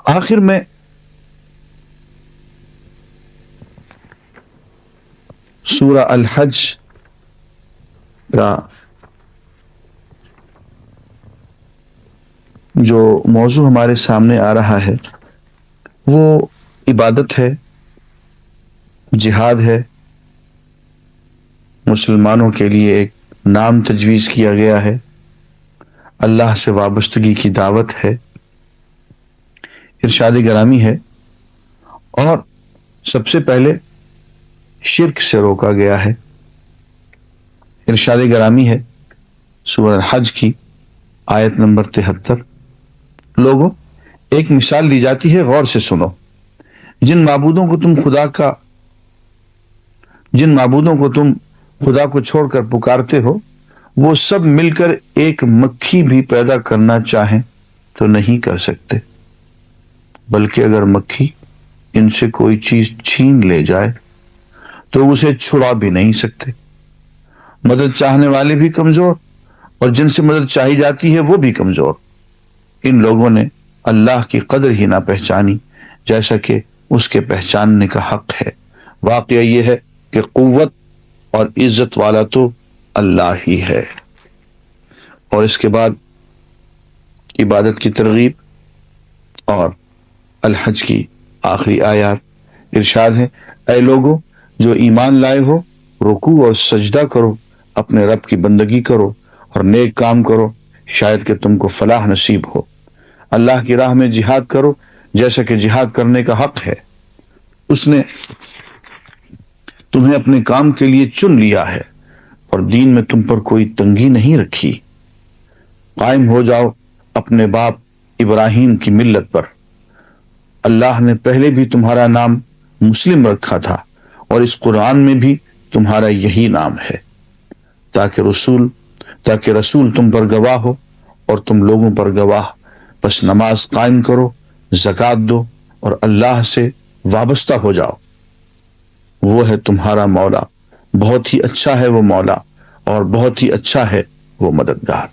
آخر میں سورہ الحج کا جو موضوع ہمارے سامنے آ رہا ہے وہ عبادت ہے، جہاد ہے، مسلمانوں کے لیے ایک نام تجویز کیا گیا ہے، اللہ سے وابستگی کی دعوت ہے، ارشاد گرامی ہے، اور سب سے پہلے شرک سے روکا گیا ہے۔ ارشاد گرامی ہے سورہ الحج کی آیت نمبر 73، لوگوں ایک مثال دی جاتی ہے، غور سے سنو۔ جن معبودوں کو تم خدا کو چھوڑ کر پکارتے ہو، وہ سب مل کر ایک مکھی بھی پیدا کرنا چاہیں تو نہیں کر سکتے، بلکہ اگر مکھی ان سے کوئی چیز چھین لے جائے تو اسے چھڑا بھی نہیں سکتے۔ مدد چاہنے والے بھی کمزور اور جن سے مدد چاہی جاتی ہے وہ بھی کمزور۔ ان لوگوں نے اللہ کی قدر ہی نہ پہچانی جیسا کہ اس کے پہچاننے کا حق ہے۔ واقعہ یہ ہے کہ قوت اور عزت والا تو اللہ ہی ہے۔ اور اس کے بعد عبادت کی ترغیب اور الحج کی آخری آیات، ارشاد ہے اے لوگو جو ایمان لائے ہو، رکوع اور سجدہ کرو، اپنے رب کی بندگی کرو اور نیک کام کرو، شاید کہ تم کو فلاح نصیب ہو۔ اللہ کی راہ میں جہاد کرو جیسا کہ جہاد کرنے کا حق ہے۔ اس نے تمہیں اپنے کام کے لیے چن لیا ہے اور دین میں تم پر کوئی تنگی نہیں رکھی۔ قائم ہو جاؤ اپنے باپ ابراہیم کی ملت پر۔ اللہ نے پہلے بھی تمہارا نام مسلم رکھا تھا اور اس قرآن میں بھی تمہارا یہی نام ہے، تاکہ رسول تم پر گواہ ہو اور تم لوگوں پر گواہ۔ بس نماز قائم کرو، زکوٰۃ دو اور اللہ سے وابستہ ہو جاؤ۔ وہ ہے تمہارا مولا، بہت ہی اچھا ہے وہ مولا اور بہت ہی اچھا ہے وہ مددگار۔